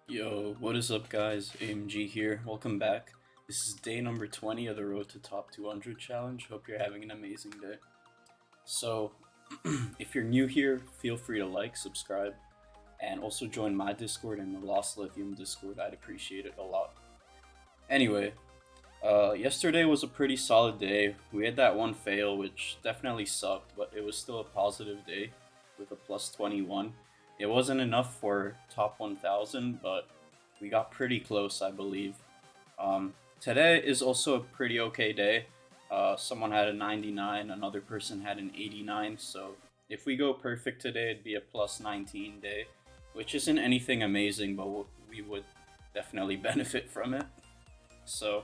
Yo, what is up, guys? AMG here. Welcome back. This is day number 20 of the Road to Top 200 challenge. Hope you're having an amazing day. So, if you're new here, feel free to like, subscribe, and also join my Discord and the Lost Lithium Discord. I'd appreciate it a lot. Anyway, yesterday was a pretty solid day. We had that one fail, which definitely sucked, but it was still a positive day with a plus 21. It wasn't enough for top 1000, but we got pretty close, I believe. Today is also a pretty okay day. Someone had a 99, another person had an 89, so if we go perfect today, it'd be a plus 19 day, which isn't anything amazing, but we would definitely benefit from it. So,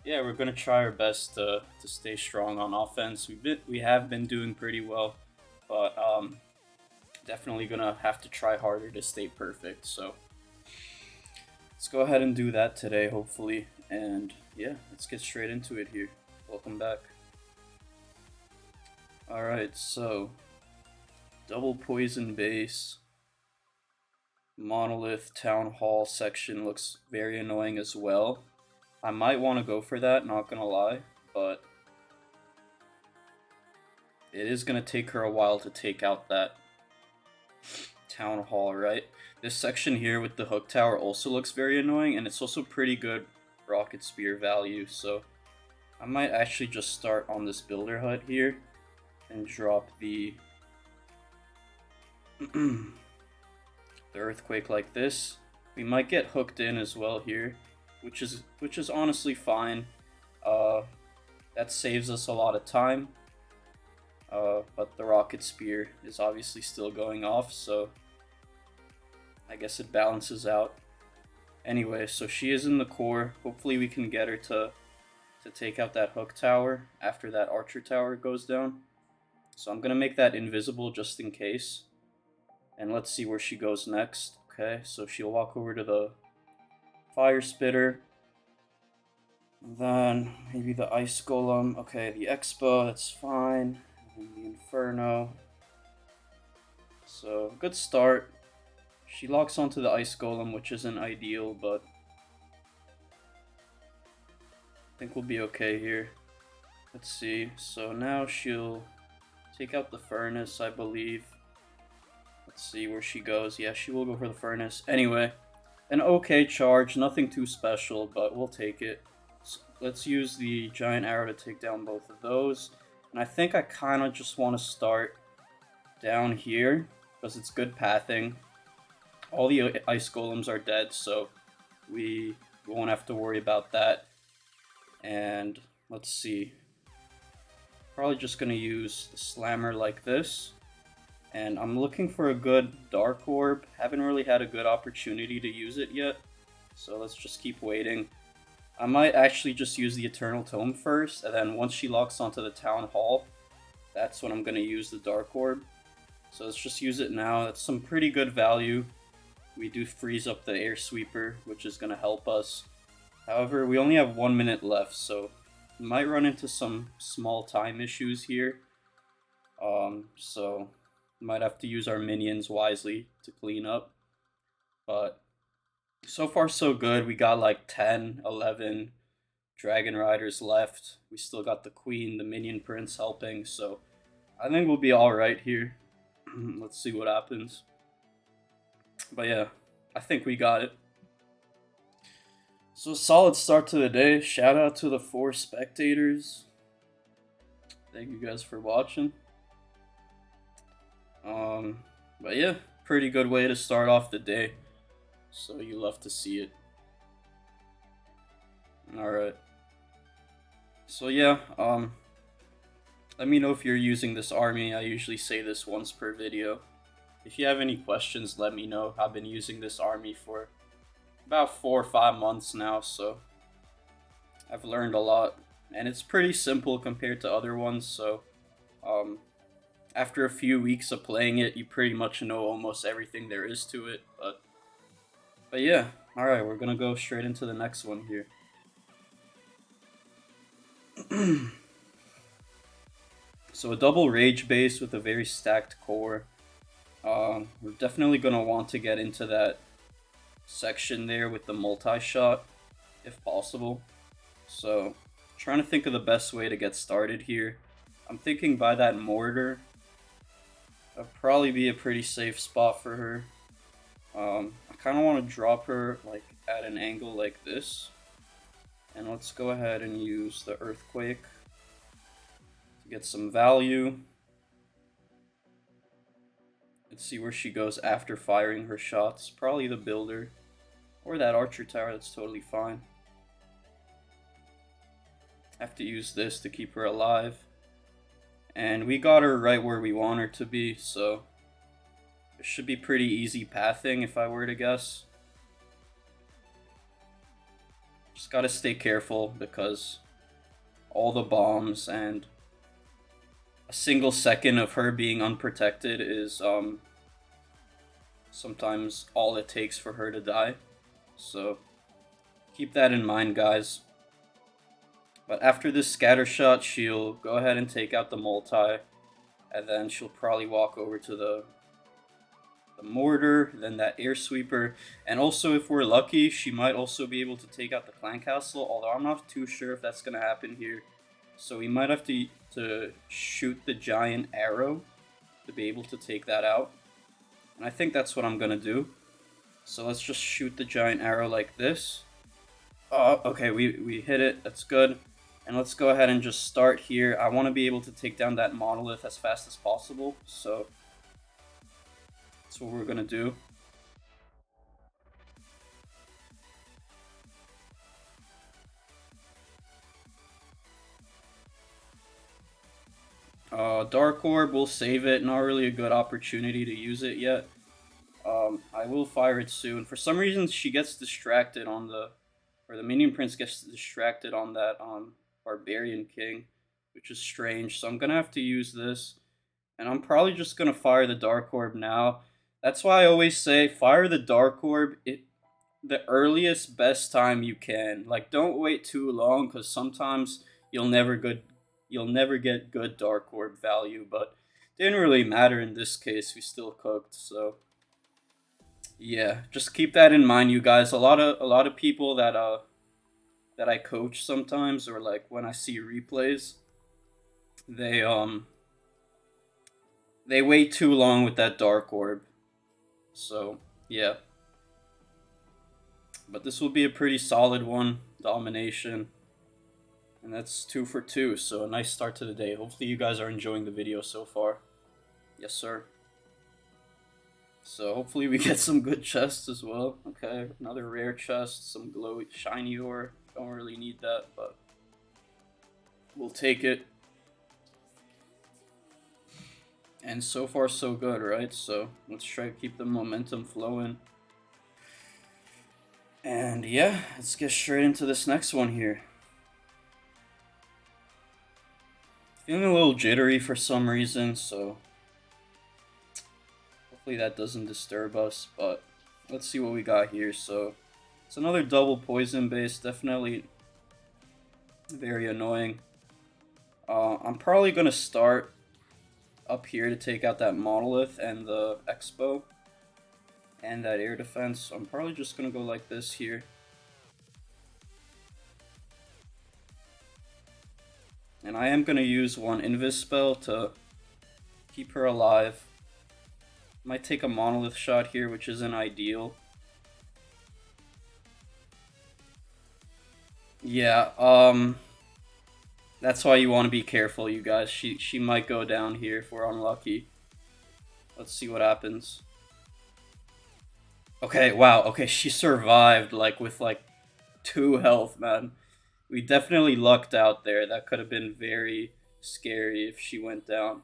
yeah, we're gonna try our best to stay strong on offense. We have been doing pretty well, but definitely gonna have to try harder to stay perfect. So let's go ahead and do that today, hopefully. And yeah, let's get straight into it here. Welcome back. Alright, so double poison base. Monolith Town Hall section looks very annoying as well. I might want to go for that, not gonna lie, but it is gonna take her a while to take out that Town Hall, right? This section here with the hook tower also looks very annoying, and it's also pretty good rocket spear value, so I might actually just start on this builder hut here and drop the the earthquake like this. We might get hooked in as well here, which is honestly fine. That saves us a lot of time. But the rocket spear is obviously still going off, so I guess it balances out. Anyway, so she is in the core. Hopefully we can get her to take out that hook tower after that archer tower goes down. So I'm gonna make that invisible just in case. And let's see where she goes next. Okay, so she'll walk over to the fire spitter. And then maybe the ice golem. Okay, the expo, that's fine. And the inferno. So good start. She locks onto the ice golem, which isn't ideal, but I think we'll be okay here. Let's see. So now she'll take out the furnace, I believe. Let's see where she goes. Yeah, she will go for the furnace. Anyway, an okay charge, nothing too special, but we'll take it. So let's use the giant arrow to take down both of those. And I think I kind of just want to start down here because it's good pathing. All the ice golems are dead, so we won't have to worry about that. And let's see. Probably just going to use the slammer like this. And I'm looking for a good dark orb. Haven't really had a good opportunity to use it yet. So let's just keep waiting. I might actually just use the Eternal Tome first, and then once she locks onto the Town Hall, that's when I'm going to use the Dark Orb. So let's just use it now. That's some pretty good value. We do freeze up the Air Sweeper, which is going to help us. However, we only have 1 minute left, so we might run into some small time issues here. So might have to use our minions wisely to clean up. But so far so good. We got like 10, 11 Dragon Riders left. We still got the Queen, the Minion Prince helping, so I think we'll be alright here. Let's see what happens. But yeah, I think we got it. So solid start to the day. Shout out to the 4 spectators. Thank you guys for watching. But yeah, pretty good way to start off the day. So you love to see it. Alright. So yeah, let me know if you're using this army. I usually say this once per video. If you have any questions, let me know. I've been using this army for about 4 or 5 months now, so I've learned a lot. And it's pretty simple compared to other ones, so after a few weeks of playing it, you pretty much know almost everything there is to it. But yeah, alright, we're gonna go straight into the next one here. So a double rage base with a very stacked core. We're definitely gonna want to get into that section there with the multi-shot, if possible. So, trying to think of the best way to get started here. I'm thinking by that mortar, that'd probably be a pretty safe spot for her. I kind of want to drop her like at an angle like this. And let's go ahead and use the earthquake to get some value. Let's see where she goes after firing her shots. Probably the builder or that archer tower. That's totally fine. Have to use this to keep her alive. And we got her right where we want her to be, so it should be pretty easy pathing if I were to guess. Just gotta stay careful because all the bombs and a single second of her being unprotected is sometimes all it takes for her to die. So keep that in mind, guys. But after this scatter shot, she'll go ahead and take out the multi, and then she'll probably walk over to the mortar, then that air sweeper, and also if we're lucky, she might also be able to take out the clan castle, although I'm not too sure if that's going to happen here. So we might have to shoot the giant arrow to be able to take that out. And I think that's what I'm going to do. So let's just shoot the giant arrow like this. Oh, okay, we hit it. That's good. And let's go ahead and just start here. I want to be able to take down that monolith as fast as possible. So that's what we're going to do. Dark Orb, we'll save it. Not really a good opportunity to use it yet. I will fire it soon. For some reason, she gets distracted on the... Or the Minion Prince gets distracted on that Barbarian King, which is strange. So I'm going to have to use this. And I'm probably just going to fire the Dark Orb now. That's why I always say, fire the Dark Orb the earliest, best time you can. Like, don't wait too long, because sometimes you'll never get good Dark Orb value. But it didn't really matter in this case. We still cooked, so... Yeah, just keep that in mind, you guys. A lot of people that I coach sometimes, or like when I see replays, they wait too long with that Dark Orb. So yeah, but this will be a pretty solid one, domination, and that's 2 for 2. So a nice start to the day. Hopefully you guys are enjoying the video so far. Yes, sir. So hopefully we get some good chests as well. Okay, another rare chest, some glowy, shiny ore. Don't really need that, but we'll take it. And so far so good, right? So let's try to keep the momentum flowing. And yeah, let's get straight into this next one here. Feeling a little jittery for some reason, so... Hopefully that doesn't disturb us, but let's see what we got here. So it's another double poison base, definitely very annoying. I'm probably going to start up here to take out that monolith and the expo and that air defense. So I'm probably just going to go like this here. And I am going to use one invis spell to keep her alive. Might take a monolith shot here, which isn't ideal. Yeah, that's why you want to be careful, you guys. She might go down here if we're unlucky. Let's see what happens. Okay, wow, okay, she survived, like, with, like, 2 health, man. We definitely lucked out there. That could have been very scary if she went down.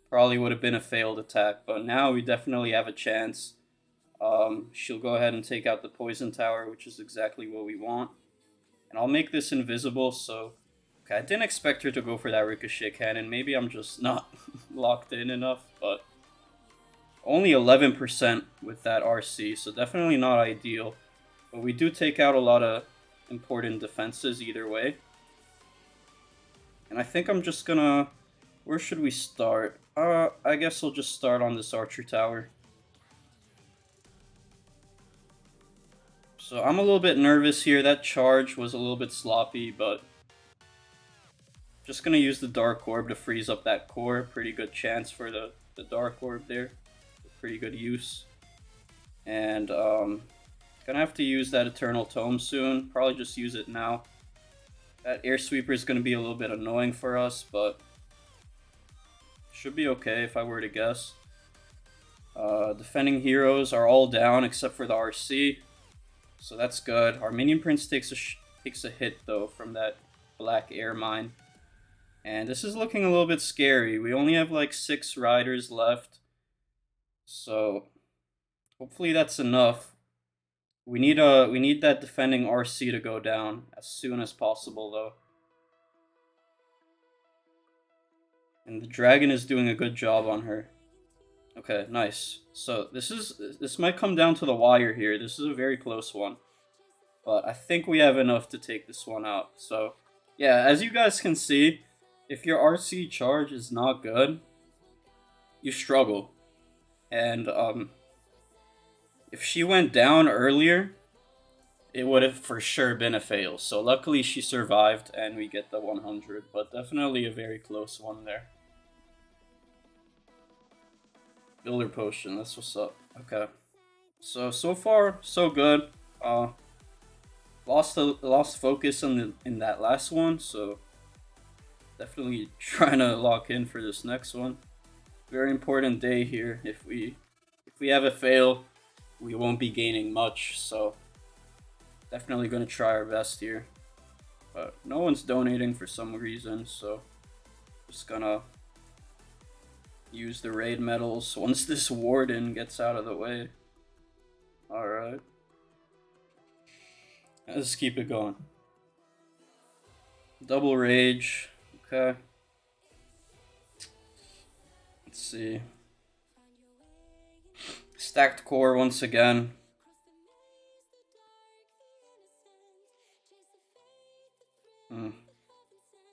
Probably would have been a failed attack, but now we definitely have a chance. She'll go ahead and take out the poison tower, which is exactly what we want. And I'll make this invisible, so... Okay, I didn't expect her to go for that ricochet cannon. Maybe I'm just not locked in enough, but... Only 11% with that RC, so definitely not ideal. But we do take out a lot of important defenses either way. And I think I'm just gonna... Where should we start? I guess I'll just start on this archer tower. So I'm a little bit nervous here. That charge was a little bit sloppy, but just gonna use the Dark Orb to freeze up that core. Pretty good chance for the Dark Orb there. Pretty good use. And gonna have to use that Eternal Tome soon. Probably just use it now. That Air Sweeper is gonna be a little bit annoying for us, but should be okay if I were to guess. Defending heroes are all down except for the RC, so that's good. Our Minion Prince takes a hit though from that Black Air Mine, and this is looking a little bit scary. We only have like 6 riders left, so hopefully that's enough. We need that defending RC to go down as soon as possible though. And the dragon is doing a good job on her. Okay, nice. So this might come down to the wire here. This is a very close one. But I think we have enough to take this one out. So yeah, as you guys can see, if your RC charge is not good, you struggle. And if she went down earlier, it would have for sure been a fail. So luckily she survived and we get the 100, but definitely a very close one there. Builder potion, that's what's up. Okay. So far so good. Lost focus in that last one, so definitely trying to lock in for this next one. Very important day here. If we have a fail, we won't be gaining much, so definitely gonna try our best here. But no one's donating for some reason, so just gonna use the raid medals once this warden gets out of the way. Alright. Let's keep it going. Double rage. Okay. Let's see. Stacked core once again.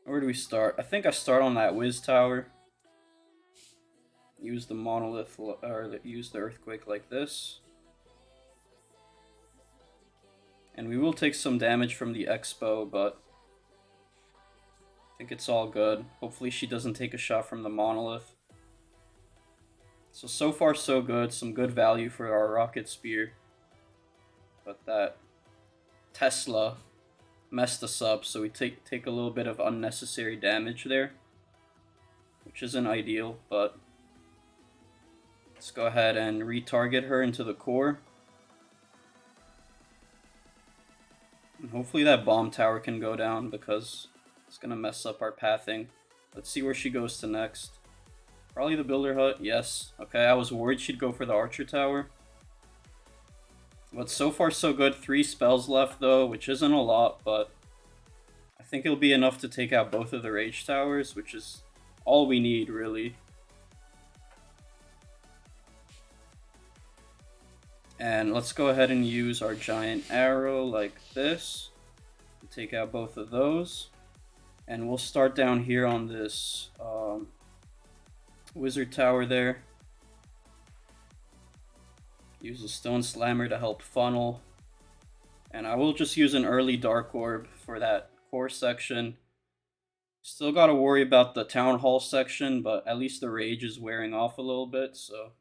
Where do we start? I think I start on that Wiz Tower. Use the monolith, or use the earthquake like this. And we will take some damage from the Expo, but I think it's all good. Hopefully she doesn't take a shot from the monolith. So far so good. Some good value for our rocket spear. But that Tesla messed us up, so we take a little bit of unnecessary damage there, which isn't ideal, but let's go ahead and retarget her into the core. And hopefully that bomb tower can go down because it's gonna mess up our pathing. Let's see where she goes to next. Probably the builder hut, yes. Okay, I was worried she'd go for the archer tower. But so far so good. 3 spells left though, which isn't a lot, but I think it'll be enough to take out both of the rage towers, which is all we need really. And let's go ahead and use our giant arrow like this to take out both of those. And we'll start down here on this wizard tower there. Use the stone slammer to help funnel. And I will just use an early dark orb for that core section. Still gotta worry about the town hall section, but at least the rage is wearing off a little bit, so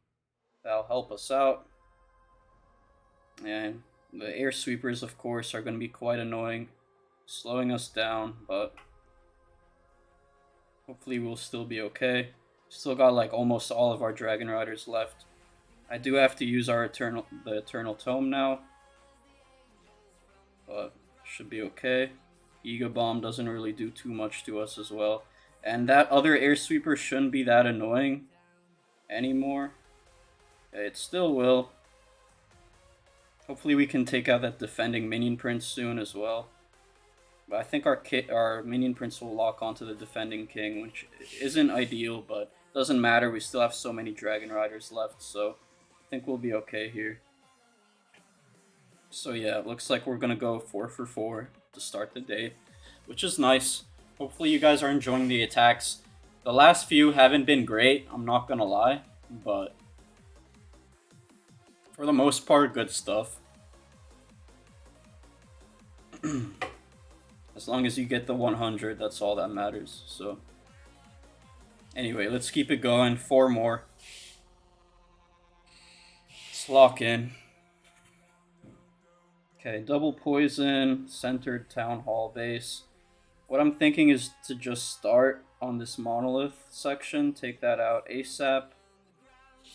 that'll help us out. And the air sweepers, of course, are going to be quite annoying, slowing us down, but hopefully we'll still be okay. Still got like almost all of our Dragon Riders left. I do have to use our the Eternal Tome now, but should be okay. Giga Bomb doesn't really do too much to us as well. And that other air sweeper shouldn't be that annoying anymore. It still will. Hopefully we can take out that defending Minion Prince soon as well. But I think our Minion Prince will lock onto the defending King, which isn't ideal, but doesn't matter. We still have so many Dragon Riders left, so I think we'll be okay here. So yeah, it looks like we're going to go 4 for 4 to start the day, which is nice. Hopefully you guys are enjoying the attacks. The last few haven't been great, I'm not going to lie, but for the most part, good stuff. As long as you get the 100, that's all that matters. So anyway, let's keep it going. 4 more. Let's lock in. Okay, double poison, centered town hall base. What I'm thinking is to just start on this monolith section, take that out ASAP.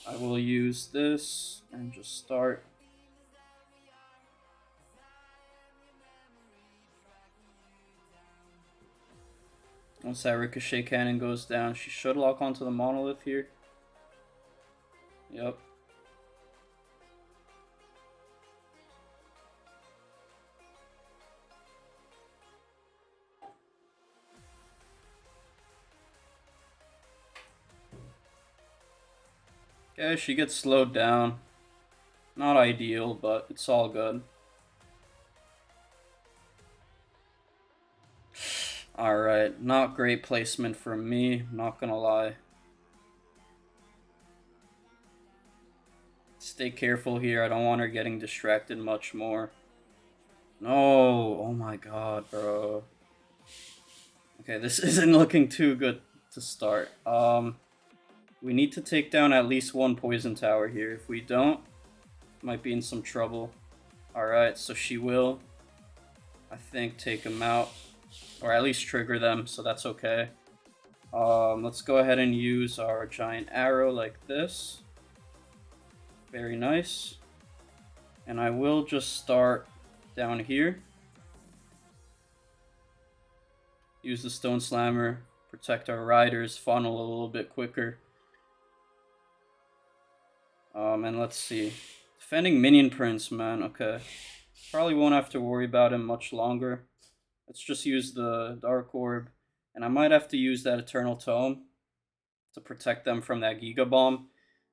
I will use this and just start. Once that ricochet cannon goes down, she should lock onto the monolith here. Yep. Okay, she gets slowed down. Not ideal, but it's all good. Alright, not great placement from me, not gonna lie. Stay careful here, I don't want her getting distracted much more. No, oh my god, bro. Okay, this isn't looking too good to start. We need to take down at least one poison tower here. If we don't, might be in some trouble. Alright, so she will, I think, take him out. Or at least trigger them, so that's okay. Let's go ahead and use our giant arrow like this. Very nice. And I will just start down here. Use the stone slammer, protect our riders, funnel a little bit quicker. And let's see. Defending Minion Prince, man, okay. Probably won't have to worry about him much longer. Let's just use the Dark Orb. And I might have to use that Eternal Tome to protect them from that Giga Bomb.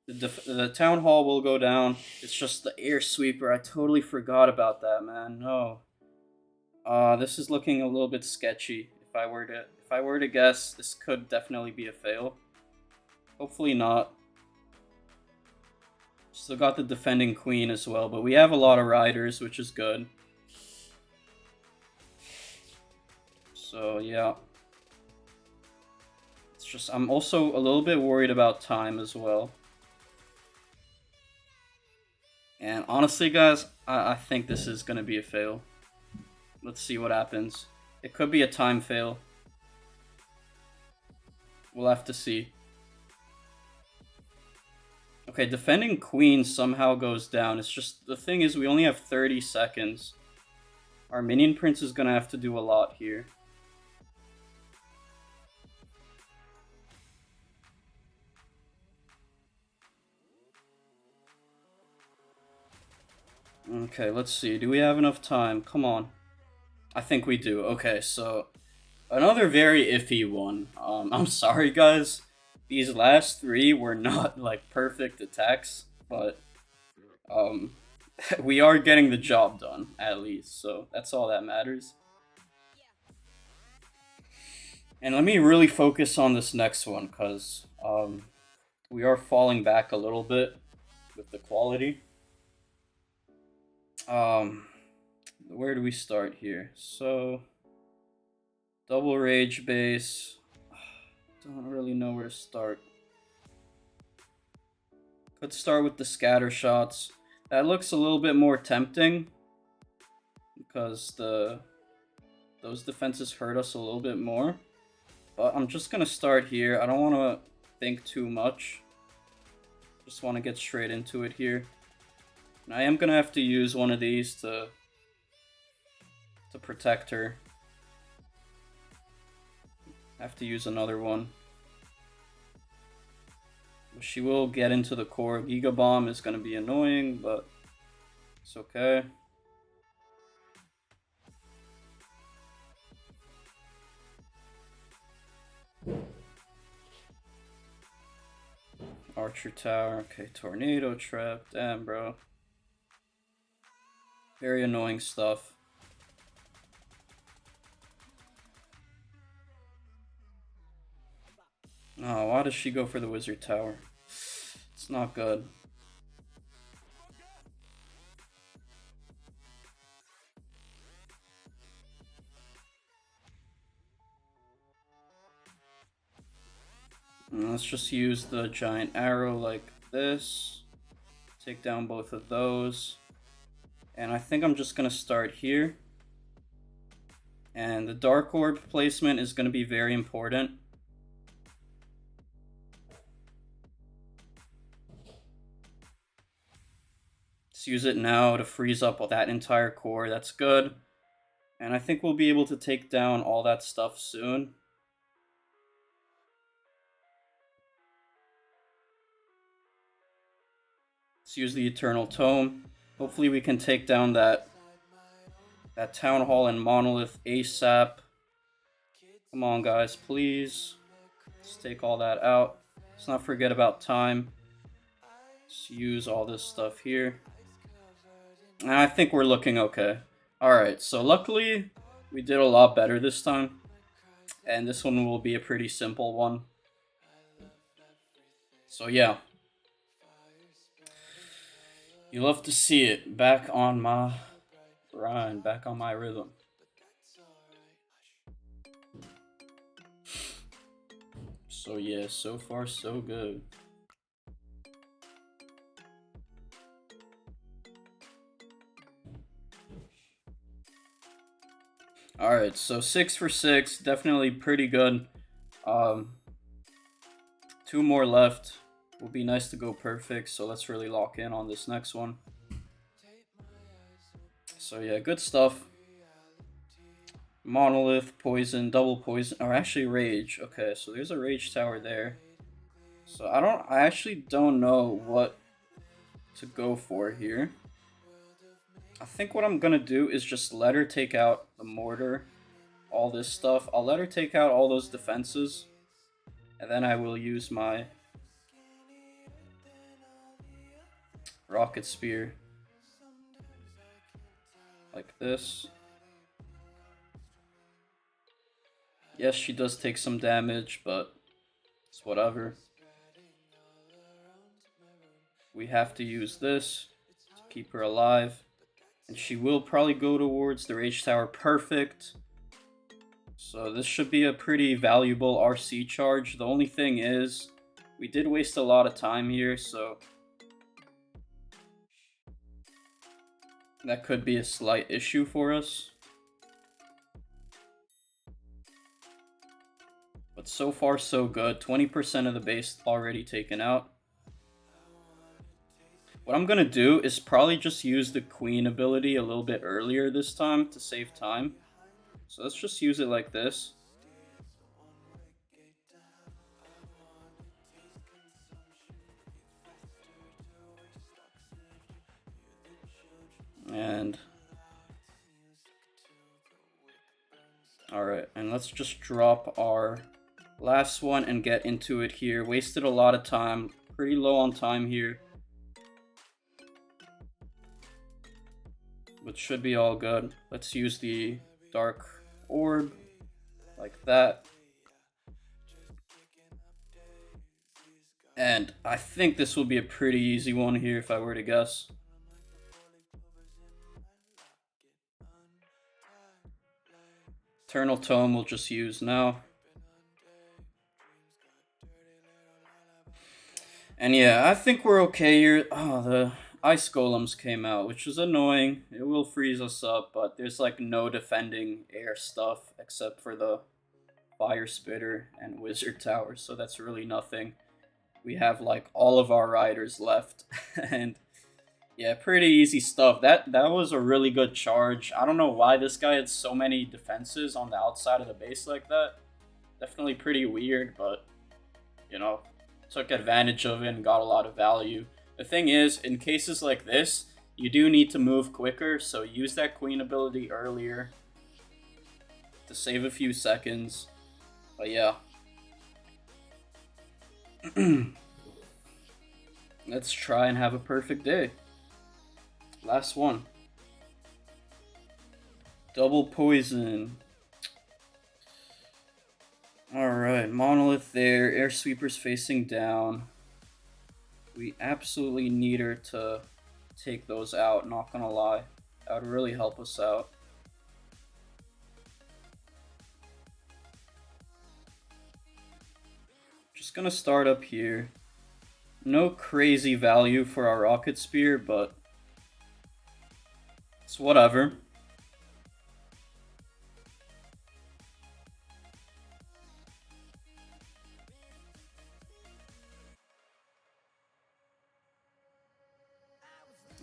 The Town Hall will go down. It's just the Air Sweeper. I totally forgot about that, man. No. This is looking a little bit sketchy. If I were to guess, this could definitely be a fail. Hopefully not. Still got the defending queen as well, but we have a lot of riders, which is good. So yeah. It's just, I'm also a little bit worried about time as well. And honestly, guys, I think this is going to be a fail. Let's see what happens. It could be a time fail. We'll have to see. Okay, defending queen somehow goes down. It's just, the thing is, we only have 30 seconds. Our minion prince is going to have to do a lot here. Okay, let's see. Do we have enough time? Come on. I think we do. Okay, so another very iffy one. I'm sorry, guys. These last 3 were not like perfect attacks, but we are getting the job done at least. So that's all that matters. And let me really focus on this next one because we are falling back a little bit with the quality. Where do we start here? So, double rage base. Don't really know where to start. Could start with the scatter shots. That looks a little bit more tempting because those defenses hurt us a little bit more. But I'm just gonna start here. I don't want to think too much. Just want to get straight into it here. And I am gonna have to use one of these to protect her. I have to use another one. She will get into the core. Giga Bomb is gonna be annoying, but it's okay. Archer Tower. Okay, Tornado Trap. Damn, bro. Very annoying stuff. Oh, why does she go for the Wizard Tower? It's not good. And let's just use the giant arrow like this. Take down both of those. And I think I'm just going to start here. And the Dark Orb placement is going to be very important. Let's use it now to freeze up that entire core. That's good. And I think we'll be able to take down all that stuff soon. Let's use the Eternal Tome. Hopefully we can take down that Town Hall and Monolith ASAP. Come on, guys, please. Let's take all that out. Let's not forget about time. Let's use all this stuff here. And I think we're looking okay. Alright, so luckily we did a lot better this time. And this one will be a pretty simple one. So yeah. You love to see it. Back on my grind, back on my rhythm. So yeah, so far so good. Alright, so 6 for 6, definitely pretty good. 2 more left. Will be nice to go perfect, so let's really lock in on this next one. So yeah, good stuff. Monolith, poison, double poison, or actually rage. Okay, so there's a rage tower there. So I actually don't know what to go for here. I think what I'm gonna do is just let her take out the mortar, all this stuff. I'll let her take out all those defenses, and then I will use my rocket spear like this. Yes, she does take some damage, but it's whatever. We have to use this to keep her alive. And she will probably go towards the Rage Tower. Perfect. So this should be a pretty valuable RC charge. The only thing is, we did waste a lot of time here, so that could be a slight issue for us. But so far so good. 20% of the base already taken out. What I'm going to do is probably just use the Queen ability a little bit earlier this time to save time. So let's just use it like this. And alright, and let's just drop our last one and get into it here. Wasted a lot of time, pretty low on time here. But should be all good. Let's use the Dark Orb like that. And I think this will be a pretty easy one here if I were to guess. Eternal Tome we'll just use now. And yeah, I think we're okay here. Oh, the Ice Golems came out, which is annoying. It will freeze us up, but there's like no defending air stuff except for the Fire Spitter and Wizard Tower, so that's really nothing. We have like all of our riders left, and yeah, pretty easy stuff. That was a really good charge. I don't know why this guy had so many defenses on the outside of the base like that. Definitely pretty weird, but you know, took advantage of it and got a lot of value. The thing is, in cases like this, you do need to move quicker, so use that Queen ability earlier to save a few seconds. But yeah. Let's try and have a perfect day. Last one. Double poison. Alright, Monolith there. Air Sweeper's facing down. We absolutely need her to take those out, not gonna lie. That would really help us out. just gonna start up here. No crazy value for our rocket spear, but it's whatever.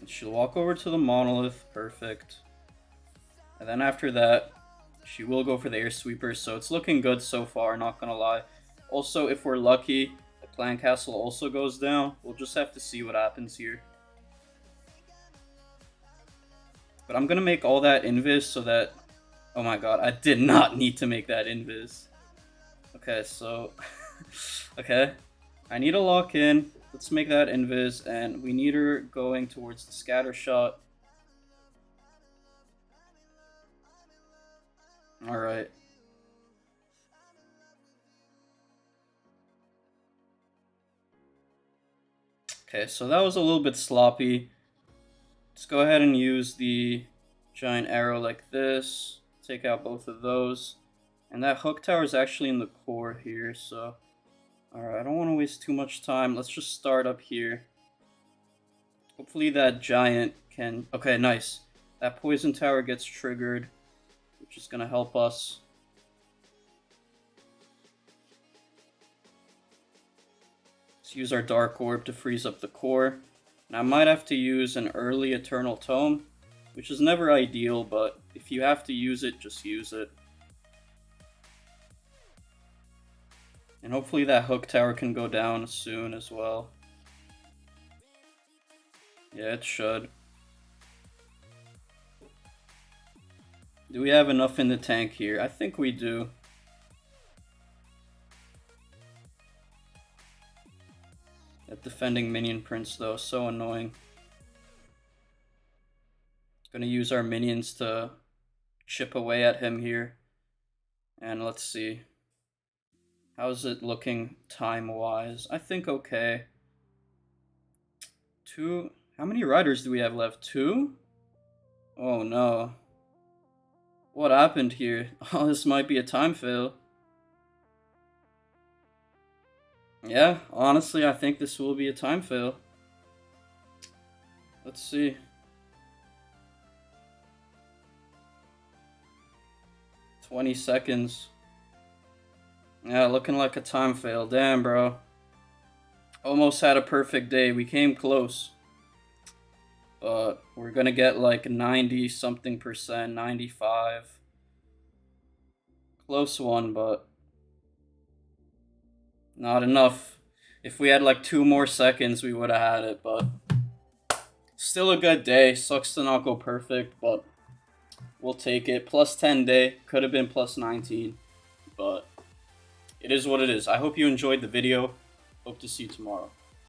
She'll walk over to the monolith, perfect. And then after that, she will go for the air sweeper, so it's looking good so far, not gonna lie. Also, if we're lucky, the clan castle also goes down. We'll just have to see what happens here. But I'm gonna make all that invis so that... Oh my god, I did not need to make that invis. Okay, so... okay. I need to lock in. Let's make that invis, and we need her going towards the scatter shot. Alright. Okay, so that was a little bit sloppy. Let's go ahead and use the giant arrow like this. Take out both of those. And that hook tower is actually in the core here, so... Alright, I don't want to waste too much time. Let's just start up here. Hopefully that giant can... Okay, nice. That poison tower gets triggered, which is going to help us. Let's use our Dark Orb to freeze up the core. And I might have to use an early Eternal Tome, which is never ideal, but if you have to use it, just use it. And hopefully that hook tower can go down soon as well. Yeah, it should. Do we have enough in the tank here? I think we do. That defending minion prince though, so annoying. Gonna use our minions to chip away at him here. And let's see. How's it looking time-wise? I think okay. Two... How many riders do we have left? 2? Oh no. What happened here? Oh, this might be a time fail. Yeah, honestly, I think this will be a time fail. Let's see. $20 seconds. Yeah, looking like a time fail. Damn, bro. Almost had a perfect day. We came close. But we're gonna get like 90 something percent, 95. Close one, but not enough. If we had like 2 more seconds, we would have had it, but still a good day. Sucks to not go perfect, but we'll take it. Plus 10 day. Could have been plus 19, but it is what it is. I hope you enjoyed the video. Hope to see you tomorrow.